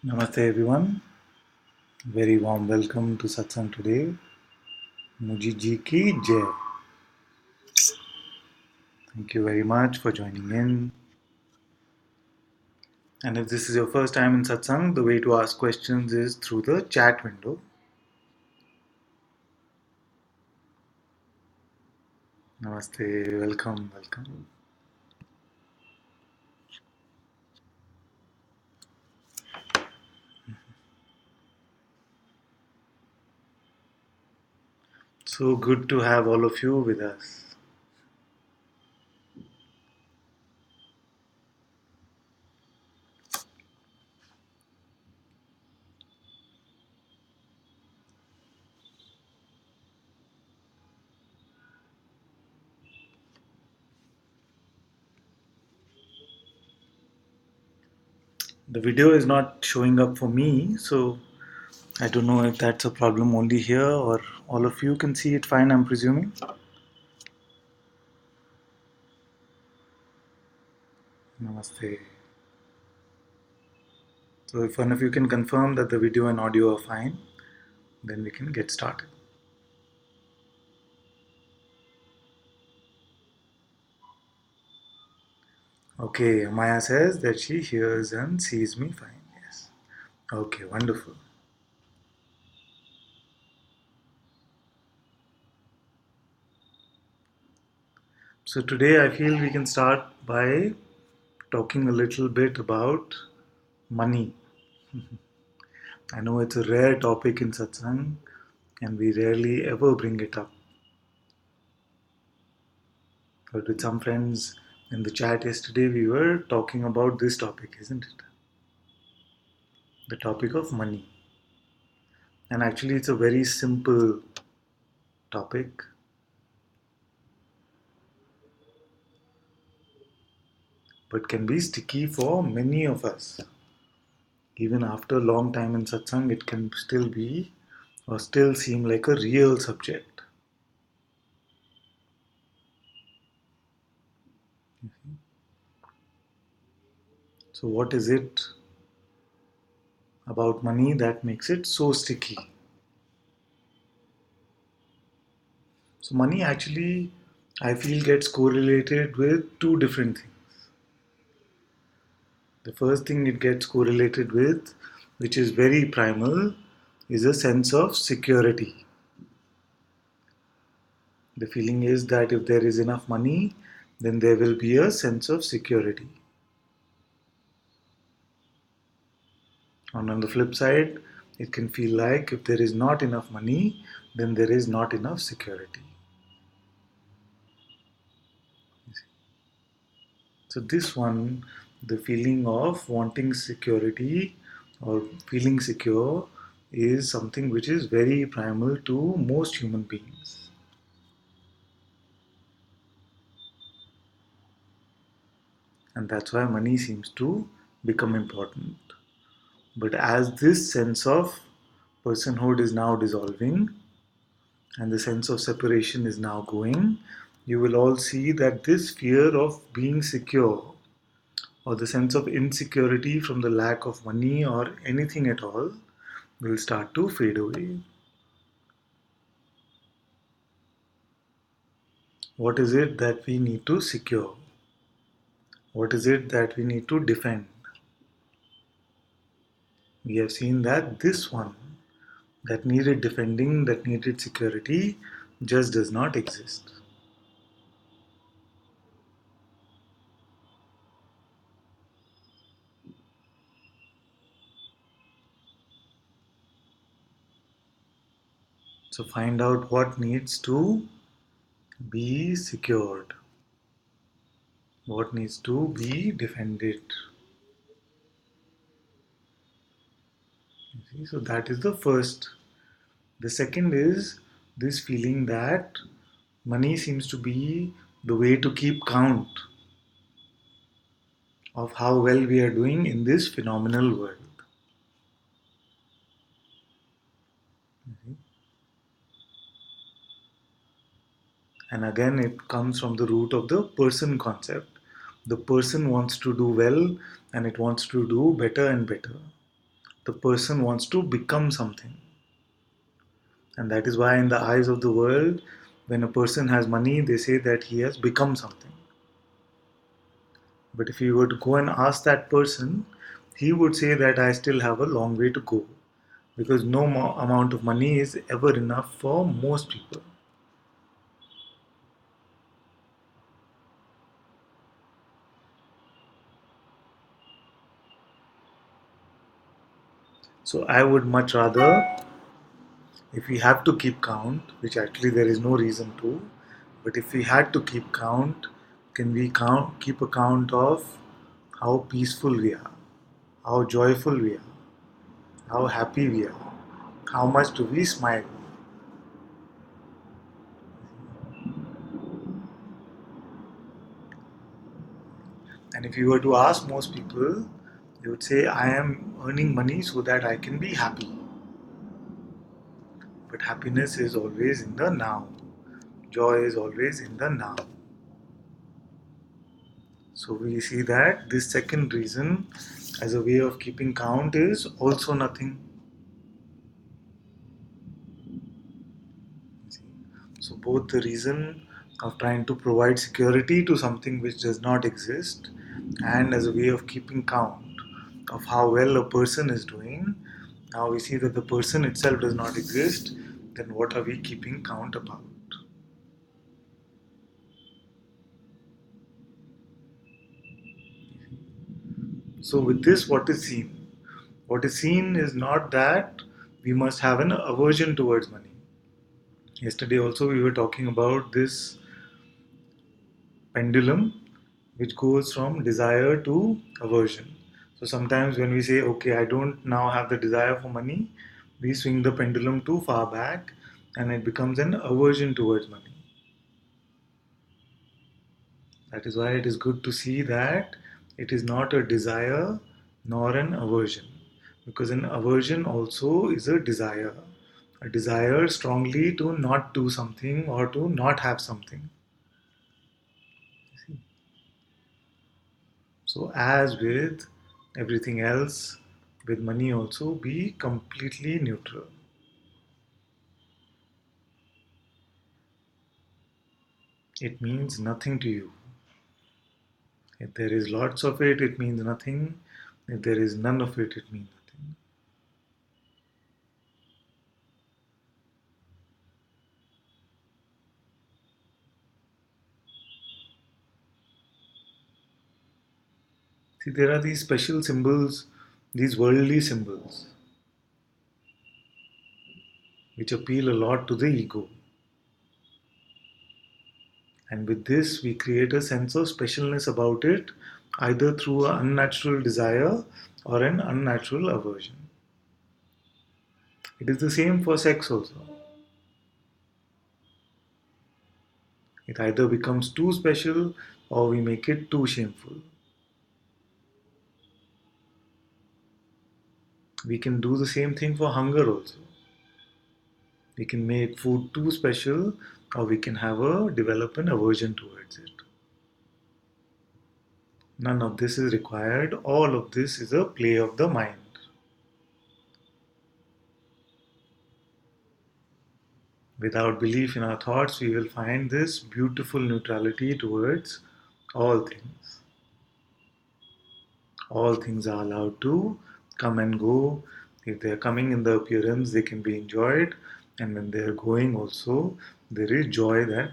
Namaste everyone. Very warm welcome to Satsang today. Muji ji ki jai. Thank you very much for joining in. And if this is your first time in Satsang, the way to ask questions is through the chat window. Namaste, welcome. So good to have all of you with us. The video is not showing up for me, so I don't know if that's a problem only here or all of you can see it fine, I'm presuming. Namaste. So if one of you can confirm that the video and audio are fine, then we can get started. Okay, Maya says that she hears and sees me fine. Yes. Okay, wonderful. So today I feel we can start by talking a little bit about money. I know it's a rare topic in satsang and we rarely ever bring it up. But with some friends in the chat yesterday, we were talking about this topic, isn't it? The topic of money. And actually, it's a very simple topic. But can be sticky for many of us. Even after a long time in satsang, it can still be or still seem like a real subject. So, what is it about money that makes it so sticky? So, money actually, I feel, gets correlated with two different things. The first thing it gets correlated with, which is very primal, is a sense of security. The feeling is that if there is enough money, then there will be a sense of security. And on the flip side, it can feel like if there is not enough money, then there is not enough security. So, this one, the feeling of wanting security or feeling secure, is something which is very primal to most human beings. And that's why money seems to become important. But as this sense of personhood is now dissolving and the sense of separation is now going, you will all see that this fear of being secure or the sense of insecurity from the lack of money or anything at all will start to fade away. What is it that we need to secure? What is it that we need to defend? We have seen that this one that needed defending, that needed security, just does not exist. So find out what needs to be secured, what needs to be defended. You see? So that is the first. The second is this feeling that money seems to be the way to keep count of how well we are doing in this phenomenal world. And again, it comes from the root of the person concept. The person wants to do well and it wants to do better and better. The person wants to become something. And that is why, in the eyes of the world, when a person has money, they say that he has become something. But if you were to go and ask that person, he would say that I still have a long way to go because no amount of money is ever enough for most people. So I would much rather, if we have to keep count, which actually there is no reason to, but if we had to keep count, can we keep a count of how peaceful we are, how joyful we are, how happy we are, how much do we smile? And if you were to ask most people, they would say, I am earning money so that I can be happy. But happiness is always in the now. Joy is always in the now. So we see that this second reason, as a way of keeping count, is also nothing. So both the reason of trying to provide security to something which does not exist, and as a way of keeping count of how well a person is doing, now we see that the person itself does not exist, then what are we keeping count about? So with this, what is seen? What is seen is not that we must have an aversion towards money. Yesterday also we were talking about this pendulum which goes from desire to aversion. So sometimes when we say, okay, I don't now have the desire for money, we swing the pendulum too far back and it becomes an aversion towards money. That is why it is good to see that it is not a desire nor an aversion. Because an aversion also is a desire strongly to not do something or to not have something. So, as with everything else, with money also, be completely neutral. It means nothing to you. If there is lots of it, it means nothing. If there is none of it, it means nothing. See, there are these special symbols, these worldly symbols, which appeal a lot to the ego. And with this, we create a sense of specialness about it, either through an unnatural desire or an unnatural aversion. It is the same for sex also. It either becomes too special or we make it too shameful. We can do the same thing for hunger also. We can make food too special or we can have a develop an aversion towards it. None of this is required. All of this is a play of the mind. Without belief in our thoughts, we will find this beautiful neutrality towards all things. All things are allowed to come and go. If they are coming in the appearance, they can be enjoyed. And when they are going, also, there is joy that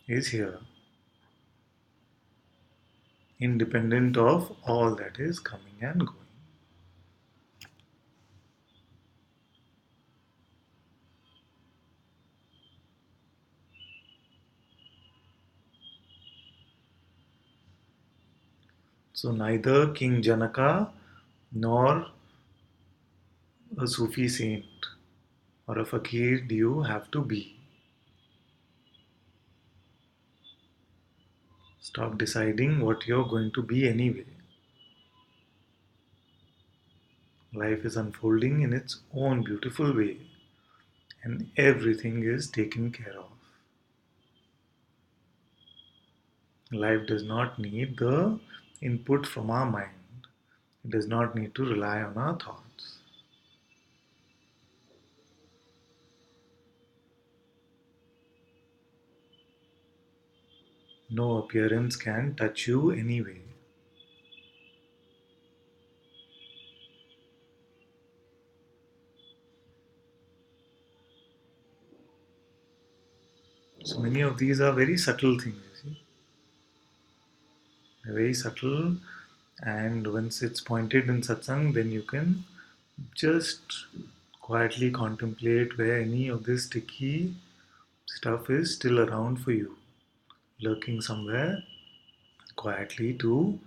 is here, independent of all that is coming and going. So, neither King Janaka nor a Sufi saint or a fakir do you have to be. Stop deciding what you're going to be anyway. Life is unfolding in its own beautiful way, and everything is taken care of. Life does not need the input from our mind. It does not need to rely on our thoughts. No appearance can touch you anyway. So many of these are very subtle things, you see. They're very subtle, and once it's pointed in satsang, then you can just quietly contemplate where any of this sticky stuff is still around for you, lurking somewhere quietly to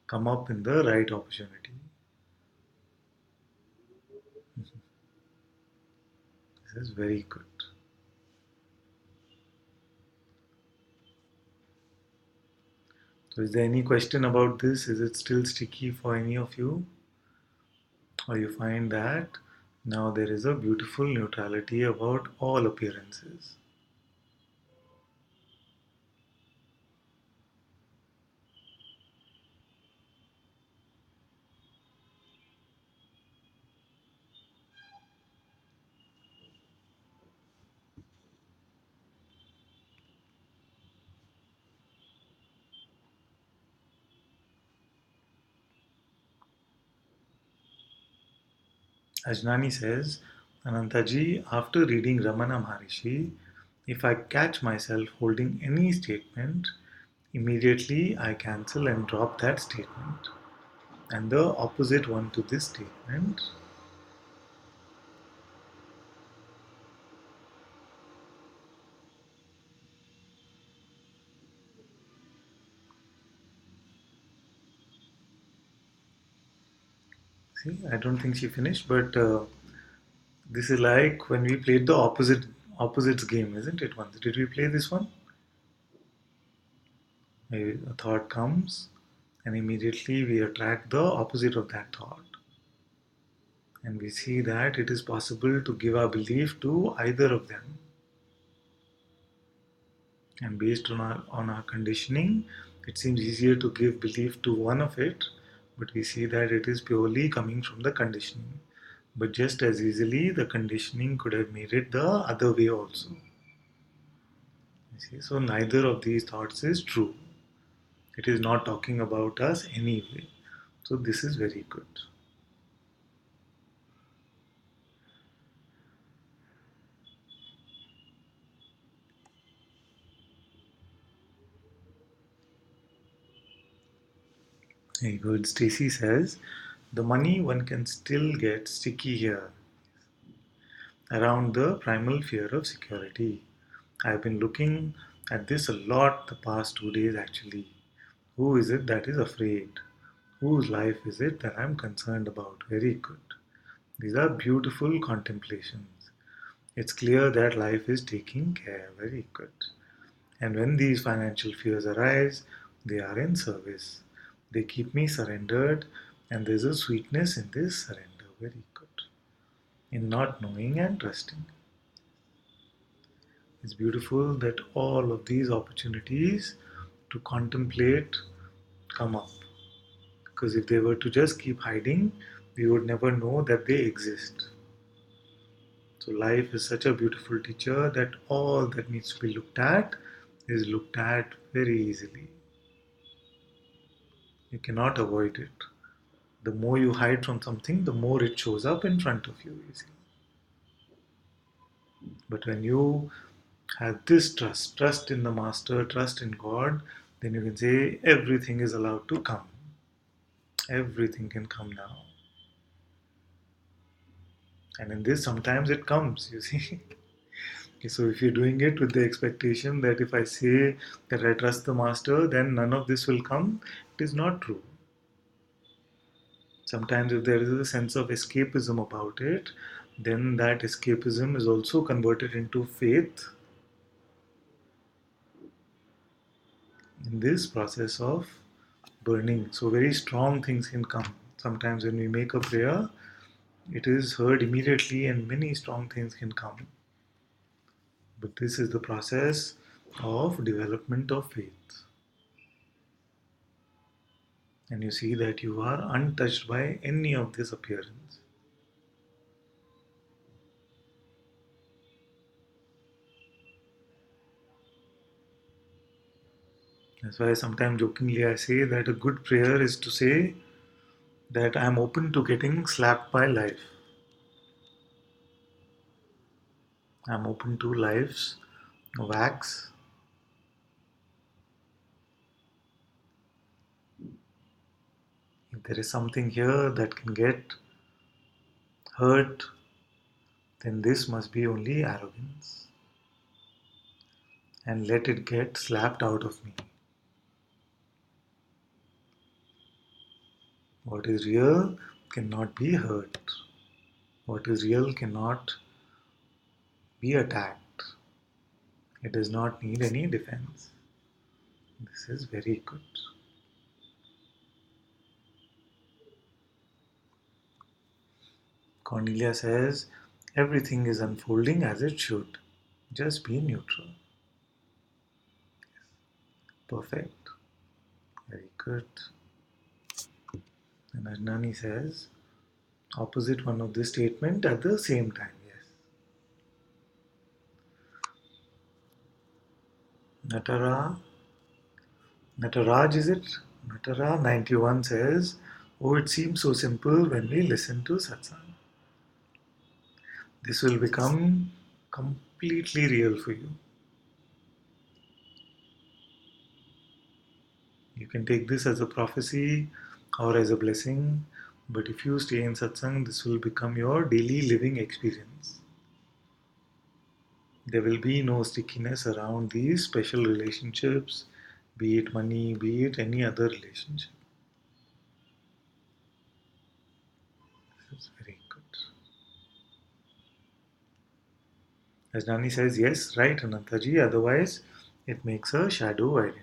come up in the right opportunity. This is very good. So, is there any question about this? Is it still sticky for any of you? Or you find that now there is a beautiful neutrality about all appearances? Ajnani says, Anantaji, after reading Ramana Maharishi, if I catch myself holding any statement, immediately I cancel and drop that statement. And the opposite one to this statement, see, I don't think she finished, but this is like when we played the opposites game, isn't it? Once did we play this one? A thought comes, and immediately we attract the opposite of that thought. And we see that it is possible to give our belief to either of them. And based on our conditioning, it seems easier to give belief to one of it, but we see that it is purely coming from the conditioning. But just as easily, the conditioning could have made it the other way also. You see? So neither of these thoughts is true. It is not talking about us anyway. So this is very good. Very good. Stacy says, the money one can still get sticky here around the primal fear of security. I've been looking at this a lot the past 2 days actually. Who is it that is afraid? Whose life is it that I'm concerned about? Very good. These are beautiful contemplations. It's clear that life is taking care. Very good. And when these financial fears arise, they are in service. They keep me surrendered, and there's a sweetness in this surrender. Very good. In not knowing and trusting. It's beautiful that all of these opportunities to contemplate come up. Because if they were to just keep hiding, we would never know that they exist. So, life is such a beautiful teacher that all that needs to be looked at is looked at very easily. You cannot avoid it. The more you hide from something, the more it shows up in front of you, you see. But when you have this trust in the Master, trust in God, then you can say everything is allowed to come. Everything can come now. And in this, sometimes it comes, you see. Okay, so if you're doing it with the expectation that if I say that I trust the Master, then none of this will come, it is not true. Sometimes, if there is a sense of escapism about it, then that escapism is also converted into faith in this process of burning. So, very strong things can come. Sometimes, when we make a prayer, it is heard immediately, and many strong things can come. But this is the process of development of faith. and you see that you are untouched by any of this appearance. That's why sometimes jokingly I say that a good prayer is to say that I'm open to getting slapped by life. I'm open to life's wax. If there is something here that can get hurt, then this must be only arrogance. And let it get slapped out of me. What is real cannot be hurt. What is real cannot be attacked. It does not need any defense. This is very good. Cornelia says, everything is unfolding as it should. Just be neutral. Perfect. Very good. And Ajnani says, opposite one of this statement at the same time. Yes. Natara, Nataraj is it? Natara 91 says, oh, it seems so simple when we listen to satsang. This will become completely real for you. You can take this as a prophecy or as a blessing, but if you stay in satsang, this will become your daily living experience. There will be no stickiness around these special relationships, be it money, be it any other relationship. This is very good. As Nani says, yes, right, Anantaji, otherwise it makes a shadow identity.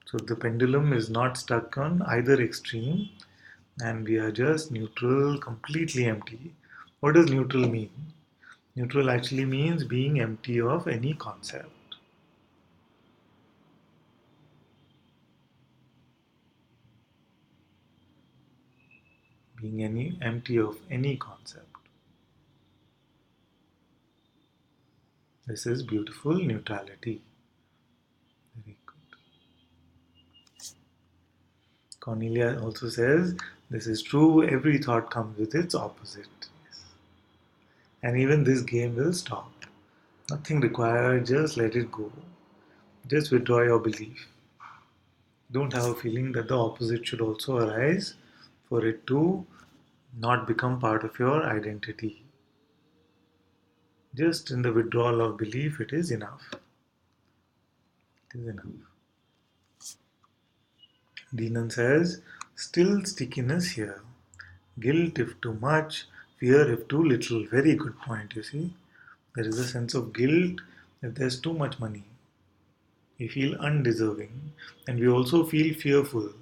So the pendulum is not stuck on either extreme, and we are just neutral, completely empty. What does neutral mean? Neutral actually means being empty of any concept. Being empty of any concept. This is beautiful neutrality. Very good. Cornelia also says, this is true, every thought comes with its opposite. Yes. And even this game will stop. Nothing required, just let it go. Just withdraw your belief. Don't have a feeling that the opposite should also arise for it to not become part of your identity. Just in the withdrawal of belief, it is enough. It is enough. Deanan says, still stickiness here. Guilt if too much, fear if too little. Very good point, you see. There is a sense of guilt if there's too much money. We feel undeserving and we also feel fearful.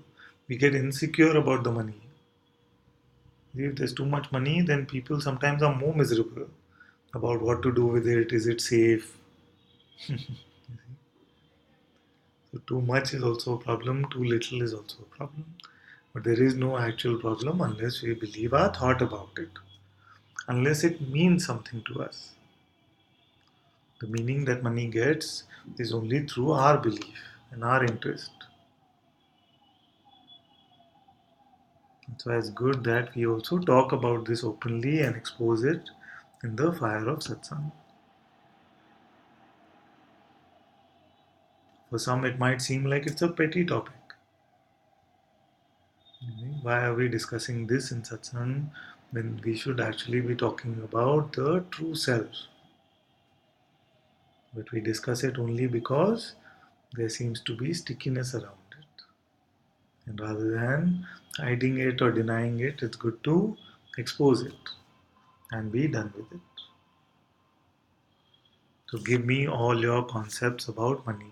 We get insecure about the money. If there's too much money, then people sometimes are more miserable about what to do with it. Is it safe? So, too much is also a problem, too little is also a problem. But there is no actual problem unless we believe our thought about it, unless it means something to us. The meaning that money gets is only through our belief and our interest. So it's good that we also talk about this openly and expose it in the fire of satsang. For some, it might seem like it's a petty topic. Why are we discussing this in satsang when we should actually be talking about the true self? But we discuss it only because there seems to be stickiness around it. And rather than hiding it or denying it, it's good to expose it and be done with it. So give me all your concepts about money.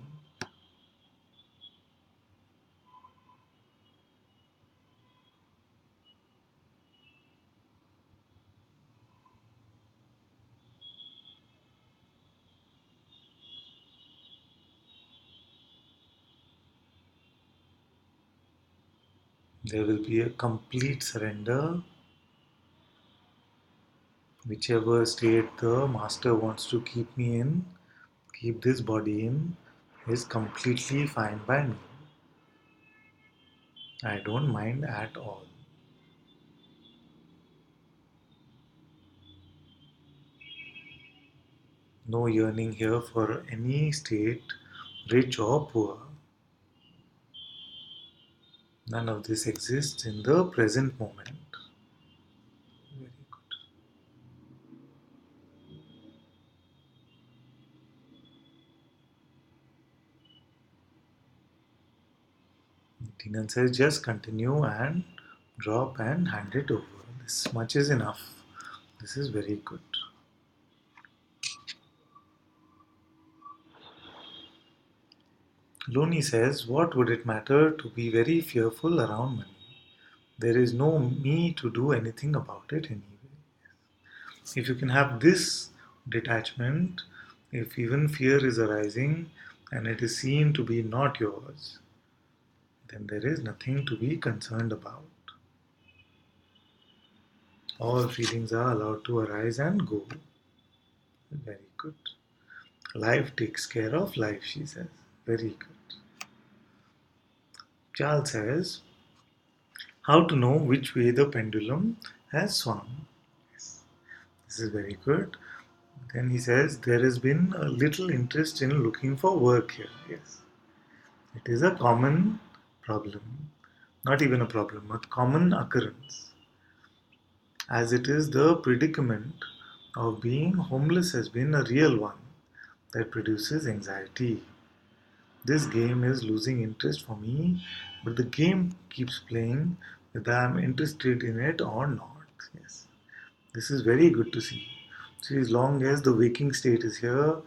There will be a complete surrender. Whichever state the master wants to keep me in, keep this body in, is completely fine by me. I don't mind at all. No yearning here for any state, rich or poor. None of this exists in the present moment. Very good. Dinan says just continue and drop and hand it over. This much is enough. This is very good. Looney says, what would it matter to be very fearful around money? There is no me to do anything about it anyway. If you can have this detachment, if even fear is arising and it is seen to be not yours, then there is nothing to be concerned about. All feelings are allowed to arise and go. Very good. Life takes care of life, she says. Very good. Charles says, how to know which way the pendulum has swung? Yes, this is very good. Then he says, there has been a little interest in looking for work here. Yes, it is a common problem. Not even a problem, a common occurrence. As it is, the predicament of being homeless has been a real one that produces anxiety. This game is losing interest for me, but the game keeps playing whether I'm interested in it or not. Yes, this is very good to see. See, as long as the waking state is here,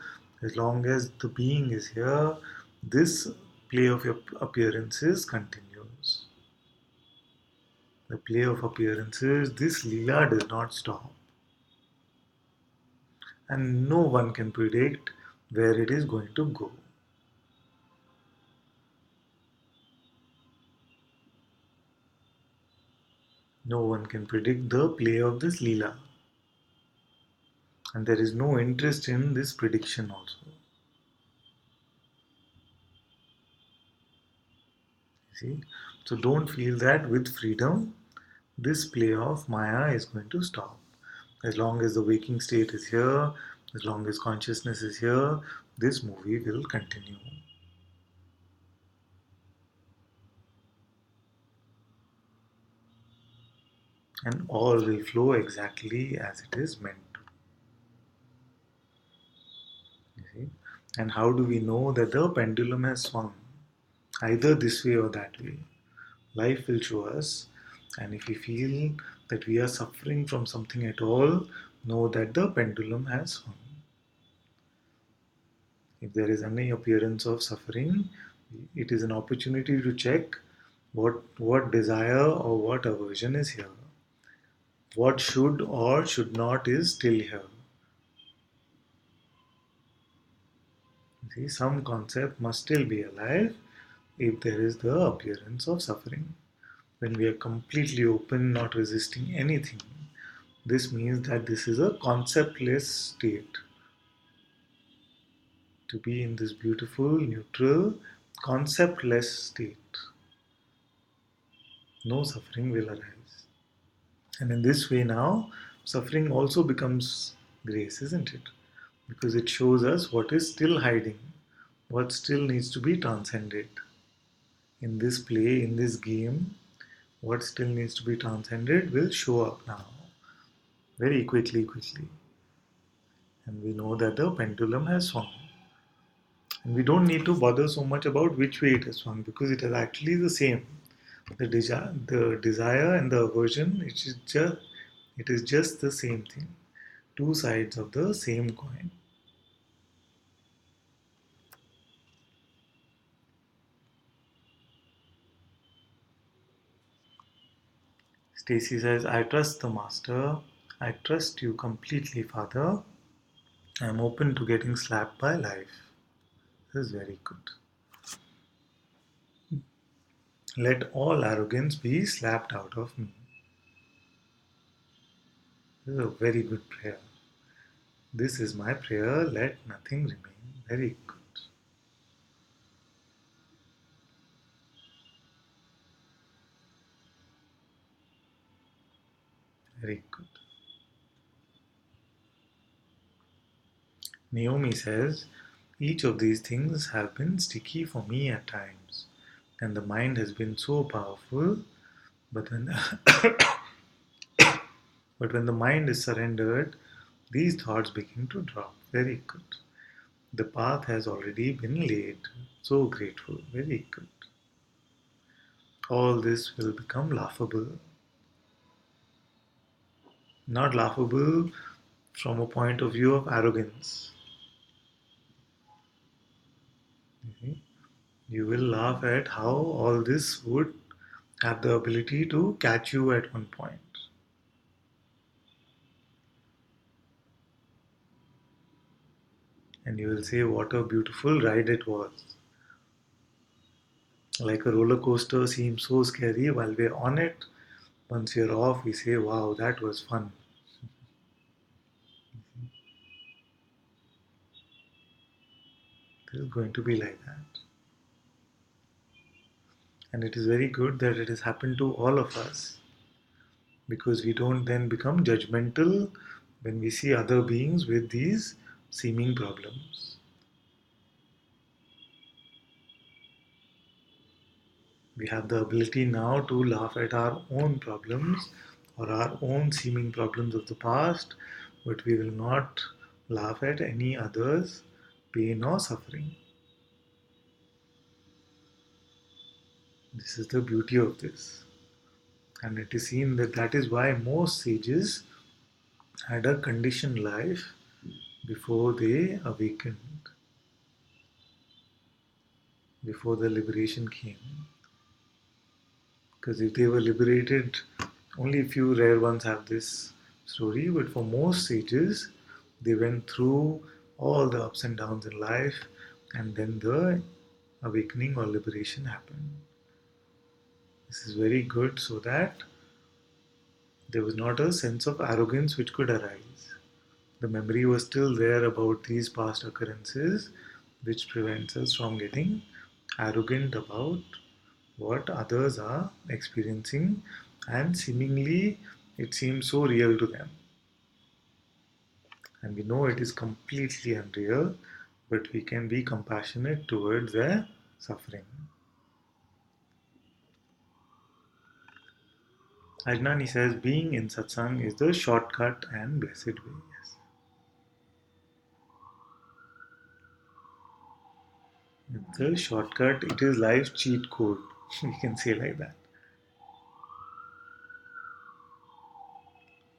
as long as the being is here, this play of appearances continues. The play of appearances, this Leela does not stop, and no one can predict where it is going to go. No one can predict the play of this Leela. And there is no interest in this prediction also. See? So don't feel that with freedom, this play of Maya is going to stop. As long as the waking state is here, as long as consciousness is here, this movie will continue. And all will flow exactly as it is meant to. You see? And how do we know that the pendulum has swung? Either this way or that way. Life will show us, and if we feel that we are suffering from something at all, know that the pendulum has swung. If there is any appearance of suffering, it is an opportunity to check what desire or what aversion is here. What should or should not is still here. See, some concept must still be alive if there is the appearance of suffering. When we are completely open, not resisting anything, this means that this is a conceptless state. To be in this beautiful, neutral, conceptless state, no suffering will arise. And in this way, now, suffering also becomes grace, isn't it? Because it shows us what is still hiding, what still needs to be transcended. In this play, in this game, what still needs to be transcended will show up now very quickly. And we know that the pendulum has swung. And we don't need to bother so much about which way it has swung because it is actually the same. The desire and the aversion, it is just the same thing. Two sides of the same coin. Stacy says, I trust the master. I trust you completely, Father. I am open to getting slapped by life. This is very good. Let all arrogance be slapped out of me. This is a very good prayer. This is my prayer. Let nothing remain. Very good. Very good. Naomi says, each of these things have been sticky for me at times, and the mind has been so powerful, but when but when the mind is surrendered, these thoughts begin to drop. Very good. The path has already been laid. So grateful. Very good. All this will become laughable. Not laughable from a point of view of arrogance. Okay? You will laugh at how all this would have the ability to catch you at one point. And you will say, what a beautiful ride it was. Like a roller coaster seems so scary while we're on it. Once you're off, we say, wow, that was fun. This is going to be like that. And it is very good that it has happened to all of us because we don't then become judgmental when we see other beings with these seeming problems. We have the ability now to laugh at our own problems or our own seeming problems of the past, but we will not laugh at any other's pain or suffering. This is the beauty of this. And it is seen that that is why most sages had a conditioned life before they awakened, before the liberation came. Because if they were liberated, only a few rare ones have this story, but for most sages, they went through all the ups and downs in life, and then the awakening or liberation happened. This is very good so that there was not a sense of arrogance which could arise. The memory was still there about these past occurrences, which prevents us from getting arrogant about what others are experiencing, and seemingly it seems so real to them. And we know it is completely unreal, but we can be compassionate towards their suffering. Ajnani says being in satsang is the shortcut and blessed way. Yes. It's a shortcut, it is life's cheat code. We can say like that.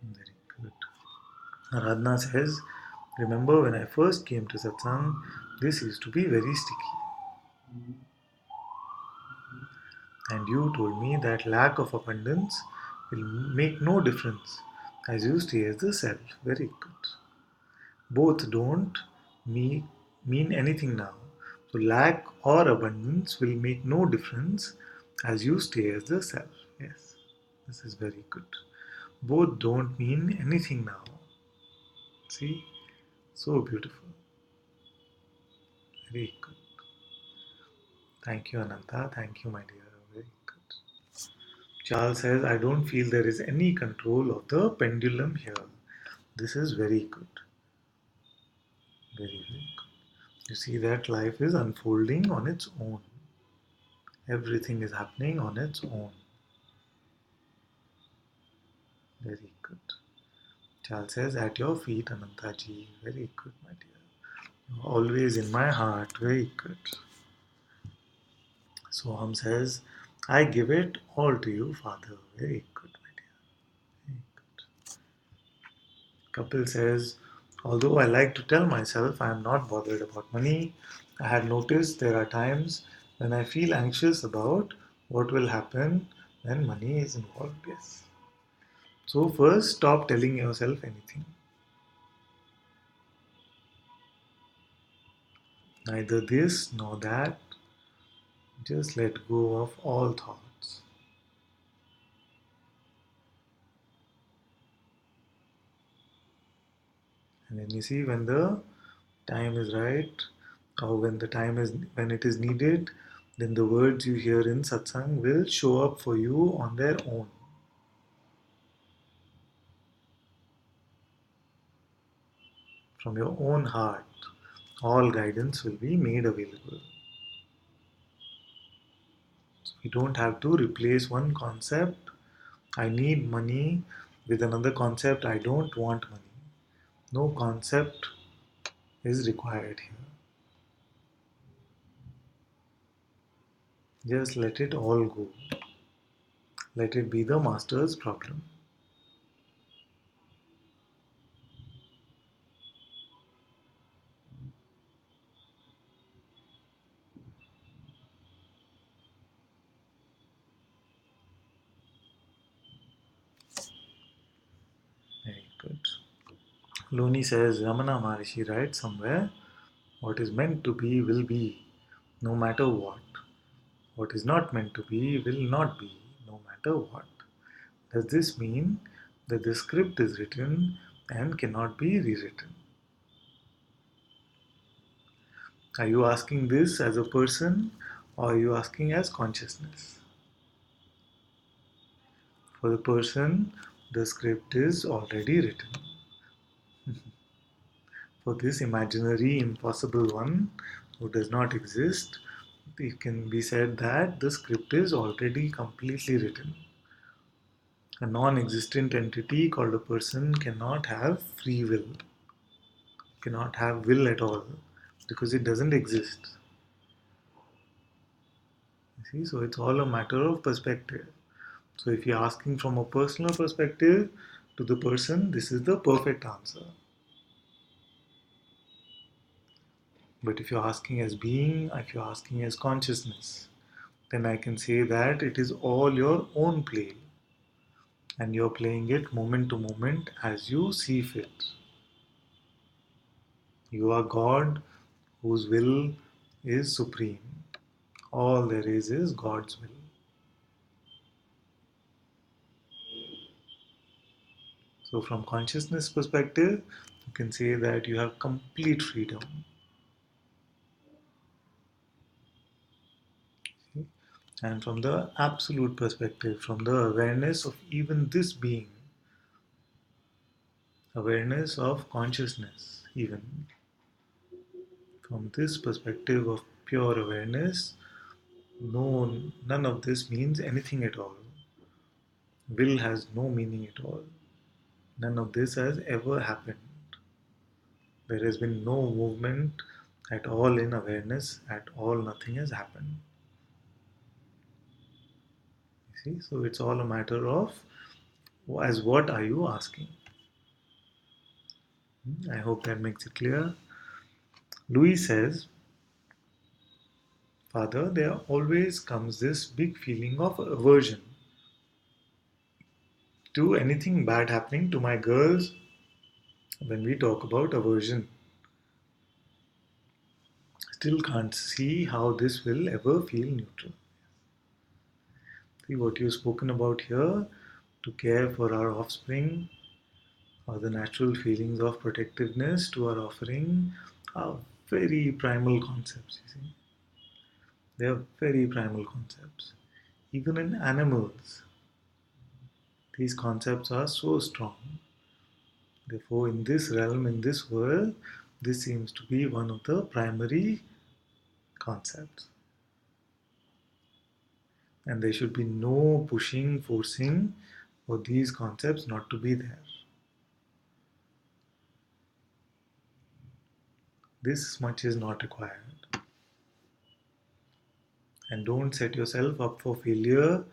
Very good. Aradhana says, remember when I first came to satsang, this used to be very sticky. And you told me that lack of abundance will make no difference as you stay as the self. Very good. Both don't mean anything now. So, lack or abundance will make no difference as you stay as the self. Yes, this is very good. Both don't mean anything now. See, so beautiful. Very good. Thank you, Ananta. Thank you, my dear. Very good. Charles says, I don't feel there is any control of the pendulum here. This is very good. Very, very good. You see that life is unfolding on its own. Everything is happening on its own. Very good. Charles says, at your feet, Anantaji. Very good, my dear. You're always in my heart. Very good. Soham says, I give it all to you, Father. Very good, my dear. Very good. Kapil says, although I like to tell myself I am not bothered about money, I had noticed there are times when I feel anxious about what will happen when money is involved. Yes. So, first, stop telling yourself anything. Neither this nor that. Just let go of all thought. And then you see when the time is right, or when it is needed, then the words you hear in satsang will show up for you on their own. From your own heart, all guidance will be made available. So you don't have to replace one concept, I need money, with another concept, I don't want money. No concept is required here. Just let it all go. Let it be the master's problem. Very good. Looney says Ramana Maharishi writes somewhere, what is meant to be will be, no matter what. What is not meant to be will not be, no matter what. Does this mean that the script is written and cannot be rewritten? Are you asking this as a person or are you asking as consciousness? For the person, the script is already written. For this imaginary, impossible one who does not exist, it can be said that the script is already completely written. A non existent entity called a person cannot have free will, cannot have will at all because it doesn't exist. You see, so it's all a matter of perspective. So if you're asking from a personal perspective to the person, this is the perfect answer. But if you're asking as being, if you're asking as consciousness, then I can say that it is all your own play and you're playing it moment to moment as you see fit. You are God whose will is supreme. All there is God's will. So from consciousness perspective, you can say that you have complete freedom. And from the absolute perspective, from the awareness of even this being, awareness of consciousness, even from this perspective of pure awareness, no, none of this means anything at all. Will has no meaning at all. None of this has ever happened. There has been no movement at all in awareness, at all, nothing has happened. You see, so it's all a matter of as what are you asking? I hope that makes it clear. Louis says, Father, there always comes this big feeling of aversion to anything bad happening to my girls when we talk about aversion. Still can't see how this will ever feel neutral. See what you've spoken about here to care for our offspring or the natural feelings of protectiveness to our offering are very primal concepts, you see. They are very primal concepts. Even in animals, these concepts are so strong. Therefore, in this realm, in this world, this seems to be one of the primary concepts. And there should be no pushing, forcing for these concepts not to be there. This much is not required. And don't set yourself up for failure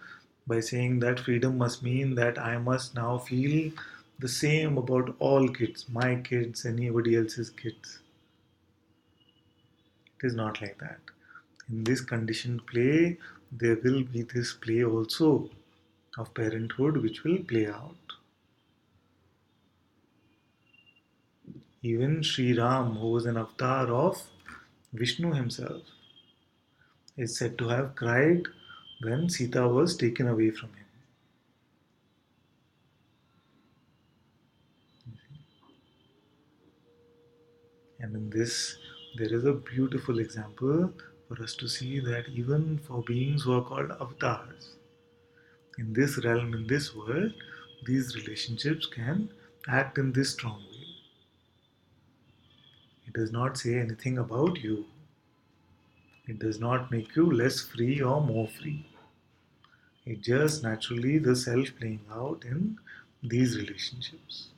by saying that freedom must mean that I must now feel the same about all kids, my kids, anybody else's kids. It is not like that. In this conditioned play, there will be this play also of parenthood which will play out. Even Sri Ram, who was an avatar of Vishnu himself, is said to have cried when Sita was taken away from him. And in this, there is a beautiful example for us to see that even for beings who are called avatars, in this realm, in this world, these relationships can act in this strong way. It does not say anything about you. It does not make you less free or more free. It's just naturally the self playing out in these relationships.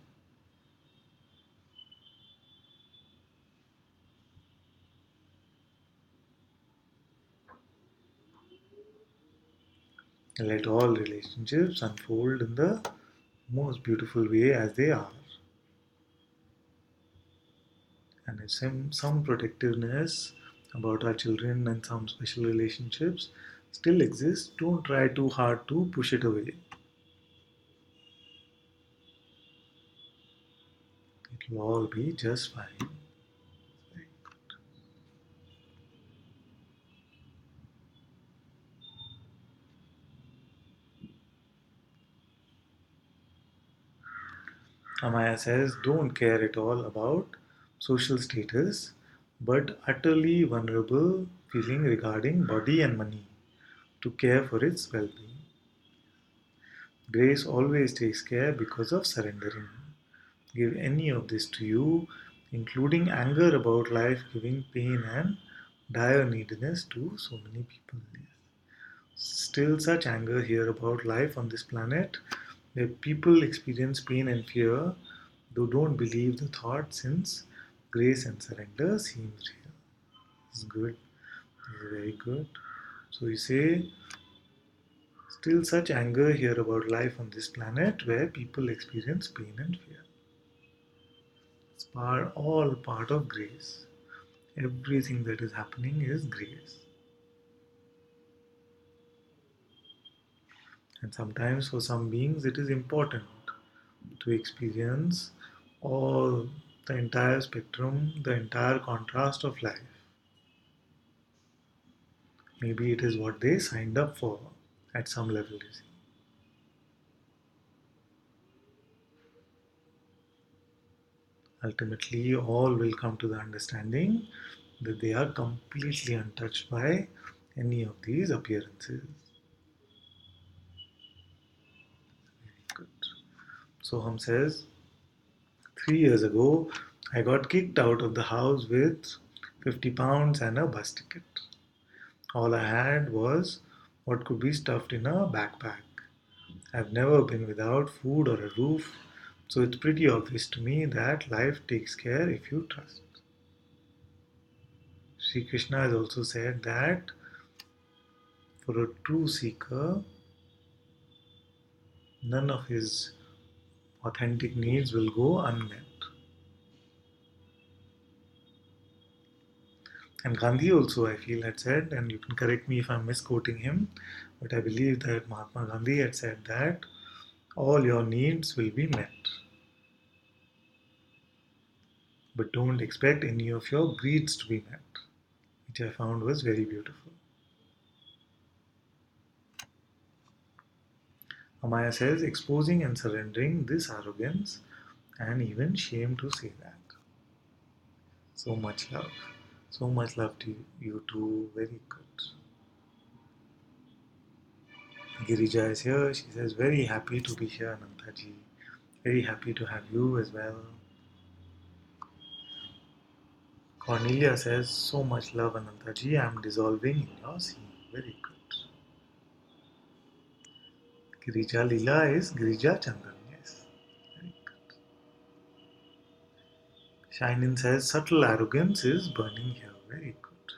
Let all relationships unfold in the most beautiful way as they are. And if some protectiveness about our children and some special relationships still exist, don't try too hard to push it away. It will all be just fine. Amaya says, don't care at all about social status, but utterly vulnerable feeling regarding body and money to care for its well being. Grace always takes care because of surrendering. Give any of this to you, including anger about life giving pain and dire neediness to so many people. Still, such anger here about life on this planet, where people experience pain and fear, though don't believe the thought, since grace and surrender seems real. It's good. It's very good. So you say, still such anger here about life on this planet where people experience pain and fear. It's all part of grace. Everything that is happening is grace. And sometimes for some beings it is important to experience all the entire spectrum, the entire contrast of life. Maybe it is what they signed up for at some level, you see. Ultimately, all will come to the understanding that they are completely untouched by any of these appearances. Good. Soham says, 3 years ago, I got kicked out of the house with 50 pounds and a bus ticket. All I had was what could be stuffed in a backpack. I've never been without food or a roof, so it's pretty obvious to me that life takes care if you trust. Sri Krishna has also said that for a true seeker, none of his authentic needs will go unmet. And Gandhi also, I feel, had said, and you can correct me if I'm misquoting him, but I believe that Mahatma Gandhi had said that all your needs will be met. But don't expect any of your greeds to be met, which I found was very beautiful. Amaya says, exposing and surrendering this arrogance and even shame to say that. So much love. So much love to you too. Very good. Girija is here. She says, very happy to be here, Anantaji. Very happy to have you as well. Cornelia says, so much love, Anantaji. I'm dissolving in your sea. Very good. Girija Lila is Girija Chandan. Yes. Very good. Shinin says, subtle arrogance is burning here. Very good.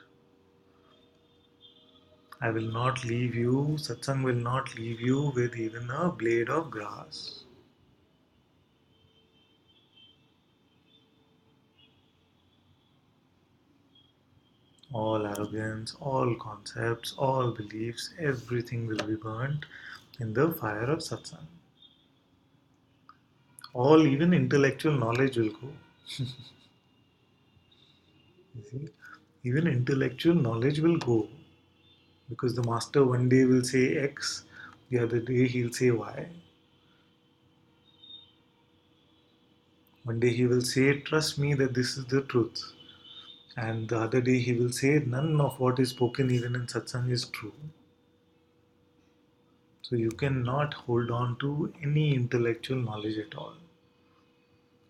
I will not leave you, Satsang will not leave you with even a blade of grass. All arrogance, all concepts, all beliefs, everything will be burnt in the fire of Satsang. All, even intellectual knowledge will go. You see, even intellectual knowledge will go because the master one day will say X, the other day he'll say Y. One day he will say, trust me that this is the truth. And the other day he will say, none of what is spoken even in satsang is true. So you cannot hold on to any intellectual knowledge at all.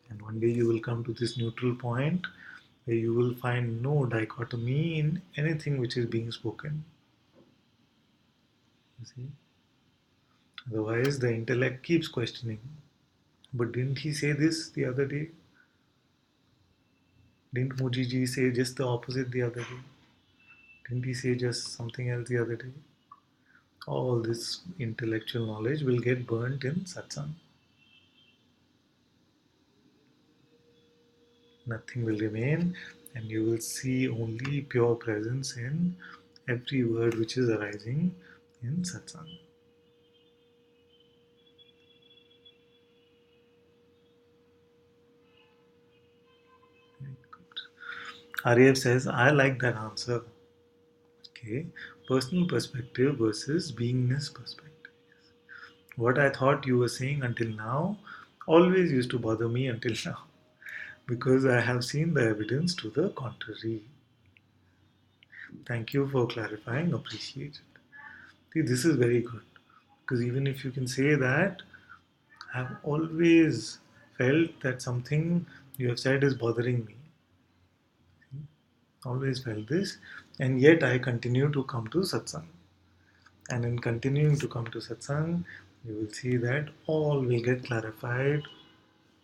And one day you will come to this neutral point where you will find no dichotomy in anything which is being spoken. You see? Otherwise, the intellect keeps questioning. But didn't he say this the other day? Didn't Mujiji say just the opposite the other day? Didn't he say just something else the other day? All this intellectual knowledge will get burnt in satsang. Nothing will remain, and you will see only pure presence in every word which is arising in satsang. Very good. Aryev says, I like that answer. Okay, personal perspective versus beingness perspective. What I thought you were saying until now always used to bother me until now because I have seen the evidence to the contrary. Thank you for clarifying, appreciate it. See, this is very good because even if you can say that, I've always felt that something you have said is bothering me. Always felt this, and yet I continue to come to satsang. And in continuing to come to satsang, you will see that all will get clarified,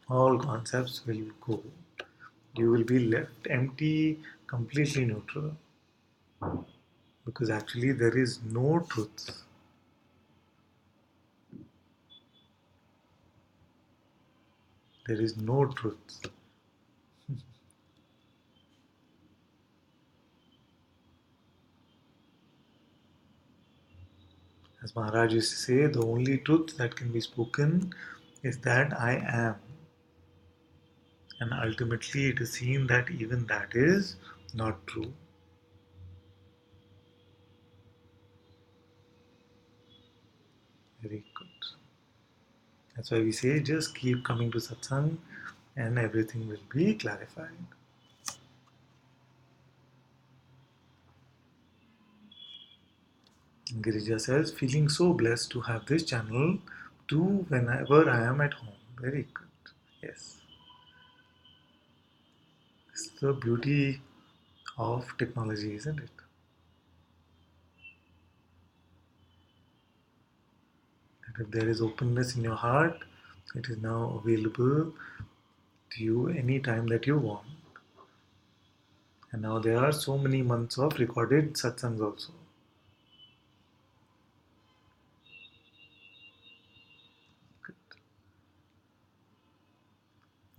all concepts will go. You will be left empty, completely neutral. Because actually, there is no truth. There is no truth. As Maharaj used to say, the only truth that can be spoken is that I am. And ultimately, it is seen that even that is not true. Very good. That's why we say just keep coming to satsang and everything will be clarified. Girija says, feeling so blessed to have this channel too whenever I am at home. Very good. Yes. It's the beauty of technology, isn't it? That if there is openness in your heart, it is now available to you anytime that you want. And now there are so many months of recorded satsangs also. Good.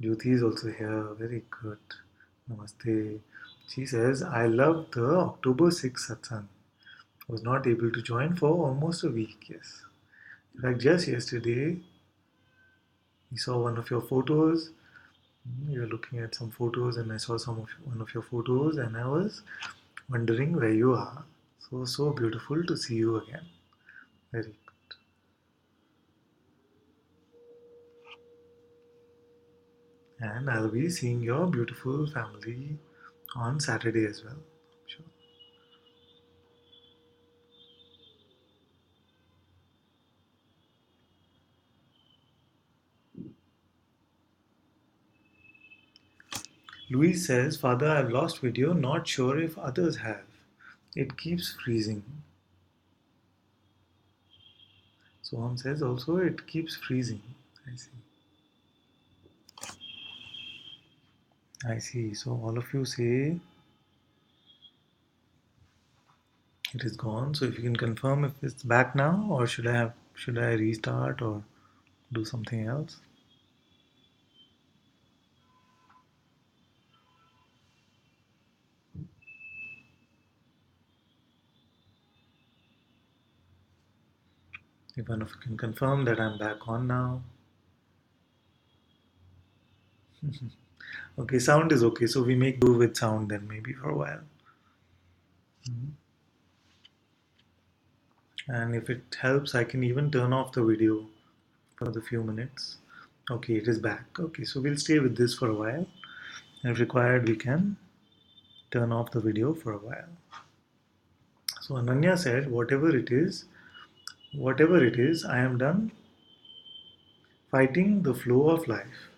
Jyoti is also here. Very good. Namaste. She says, I love the October 6th satsang. Was not able to join for almost a week. Yes. In fact, just yesterday, we saw one of your photos. You were looking at some photos, and I saw one of your photos, and I was wondering where you are. So beautiful to see you again. Very good. And I'll be seeing your beautiful family on Saturday as well. I'm sure. Louise says, Father, I've lost video, not sure if others have. It keeps freezing. Soham says also it keeps freezing. I see. I see. So all of you say it is gone. So if you can confirm if it's back now, or should I restart or do something else? If one of you can confirm that I'm back on now. Okay, sound is okay. So we make do with sound then maybe for a while. And if it helps, I can even turn off the video for the few minutes. Okay, it is back. Okay, so we'll stay with this for a while. If required, we can turn off the video for a while. So Ananya said, whatever it is, I am done fighting the flow of life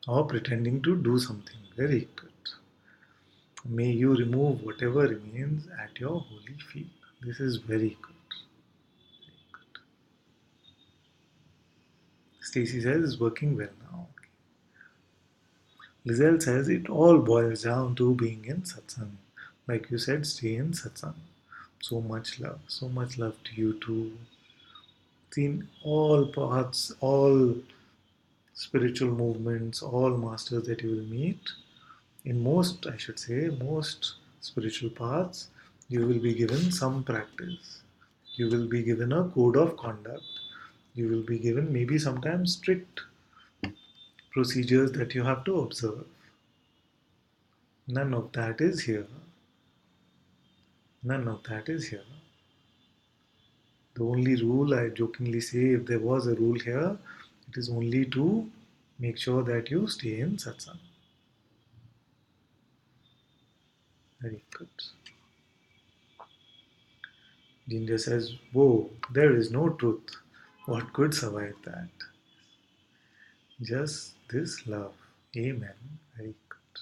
or pretending to do something. Very good. May you remove whatever remains at your holy feet. This is very good. Stacy says it's working well now. Lizelle says it all boils down to being in satsang. Like you said, stay in satsang. So much love. So much love to you too. Seen all paths, all spiritual movements, all masters that you will meet. In most, I should say, most spiritual paths, you will be given some practice. You will be given a code of conduct. You will be given maybe sometimes strict procedures that you have to observe. None of that is here. None of that is here. The only rule, I jokingly say, if there was a rule here, it is only to make sure that you stay in satsang. Very good. Ginger says, whoa, there is no truth. What could survive that? Just this love. Amen. Very good.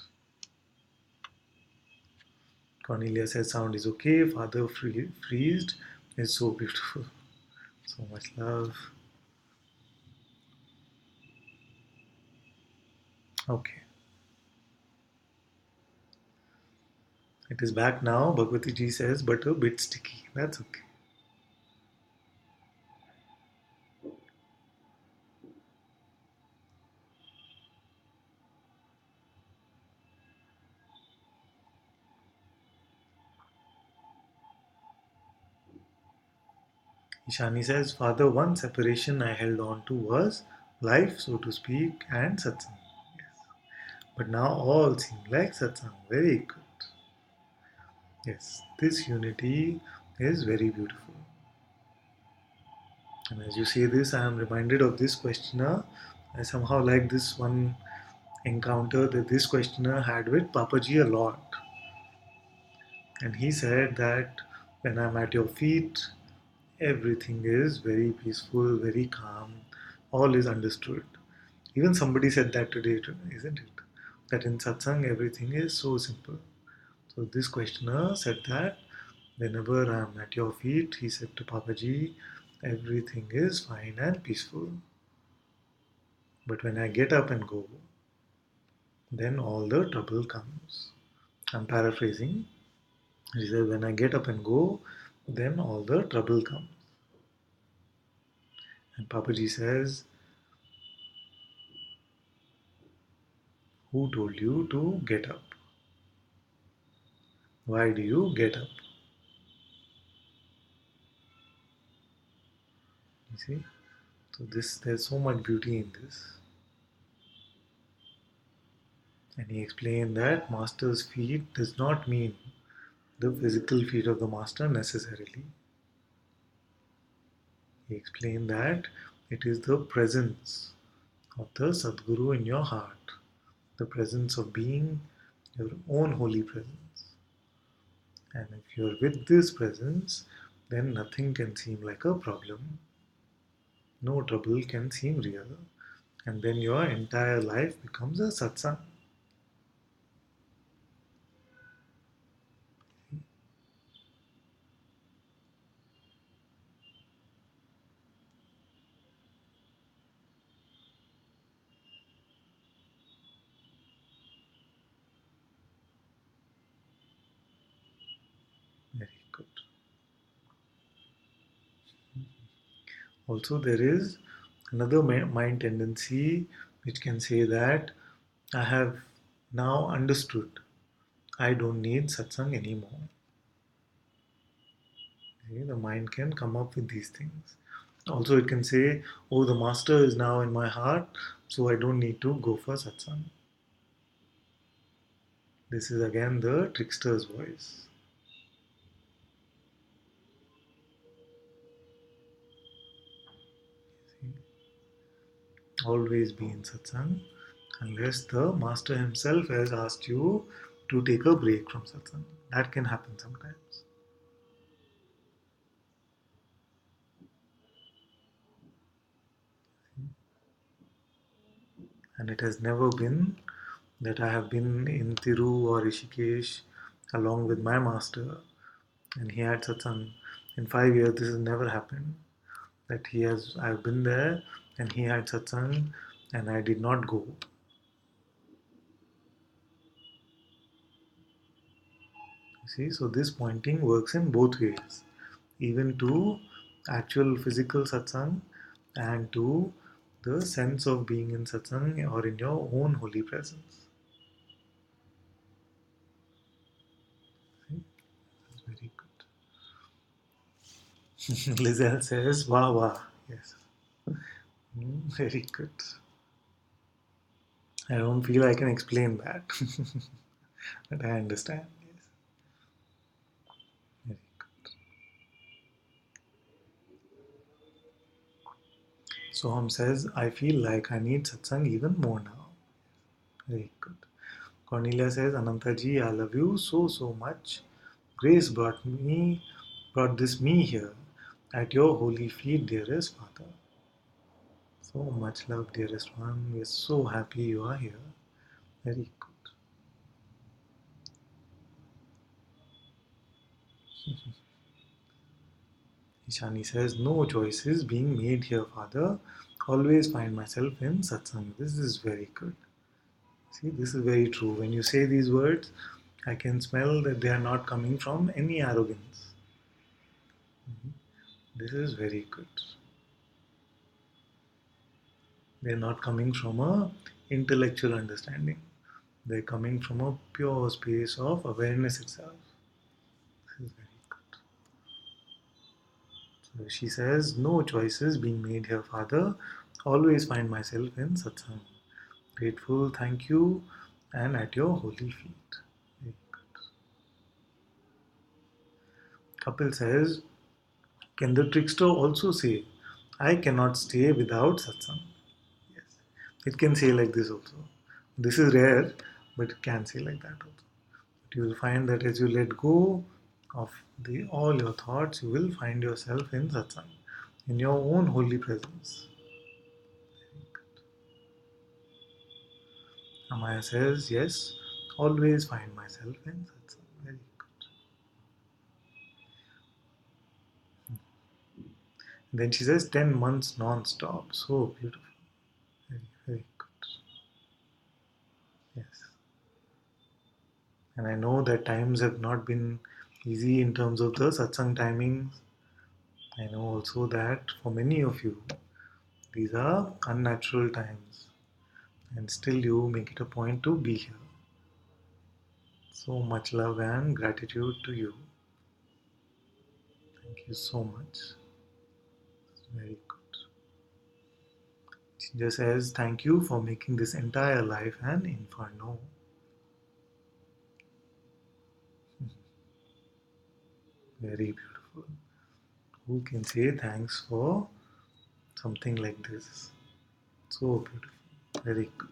Cornelia says, sound is okay. Father freezed is so beautiful. So much love. Okay. It is back now. Bhagwati ji says, but a bit sticky. That's okay. Ishani says, Father, one separation I held on to was life, so to speak, and satsang. Yes. But now all seem like satsang. Very good. Yes, this unity is very beautiful. And as you say this, I am reminded of this questioner. I somehow like this one encounter that this questioner had with Papaji a lot. And he said that when I'm at your feet, everything is very peaceful, very calm, all is understood. Even somebody said that today, isn't it? That in satsang everything is so simple. So this questioner said that whenever I'm at your feet, he said to Papaji, everything is fine and peaceful. But when I get up and go, then all the trouble comes. I'm paraphrasing. He said, when I get up and go, then all the trouble comes. And Papaji says, who told you to get up? Why do you get up? You see? So there's so much beauty in this. And he explained that master's feet does not mean the physical feet of the master necessarily. He explained that it is the presence of the Sadguru in your heart, the presence of being your own holy presence. And if you're with this presence, then nothing can seem like a problem. No trouble can seem real. And then your entire life becomes a satsang. Very good. Also, there is another mind tendency which can say that I have now understood. I don't need satsang anymore. See, the mind can come up with these things. Also, it can say, oh, the master is now in my heart, so I don't need to go for satsang. This is again the trickster's voice. See? Always be in satsang unless the master himself has asked you to take a break from satsang. That can happen sometimes. And it has never been that I have been in Thiru or Rishikesh along with my master and he had satsang. In 5 years, this has never happened. That I've been there and he had satsang and I did not go. You see, so this pointing works in both ways, even to actual physical satsang and to the sense of being in satsang or in your own holy presence. See? That's very good. Lizelle says, "Wow, wow, yes, very good." I don't feel I can explain that, but I understand. Yes, very good. Soham says, "I feel like I need satsang even more now." Very good. Cornelia says, "Ananta ji, I love you so so much. Grace brought this me here at your holy feet, dearest Father. So much love, dearest one. We're so happy you are here. Very good." Ishani says, "No choices being made here, Father. Always find myself in satsang." This is very good. See, this is very true. When you say these words, I can smell that they are not coming from any arrogance. This is very good. They're not coming from a intellectual understanding. They're coming from a pure space of awareness itself. This is very good. So she says, "No choices being made here, Father. Always find myself in satsang. Grateful, thank you, and at your holy feet." Very good. Kapil says, "Can the trickster also say, I cannot stay without satsang?" Yes. It can say like this also. This is rare, but it can say like that also. But you will find that as you let go of all your thoughts, you will find yourself in satsang, in your own holy presence. Amaya says, "Yes, always find myself in satsang." Very good. Then she says, 10 months non-stop. So beautiful. Very, very good. Yes. And I know that times have not been easy in terms of the satsang timings. I know also that for many of you, these are unnatural times. And still you make it a point to be here. So much love and gratitude to you. Thank you so much. Very good. Ginger says, "Thank you for making this entire life an inferno." Very beautiful. Who can say thanks for something like this? So beautiful. Very good.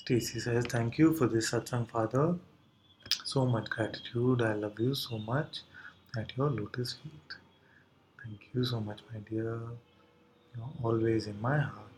Stacy says, "Thank you for this satsang, Father. So much gratitude. I love you so much at your lotus feet." Thank you so much, my dear. You're always in my heart.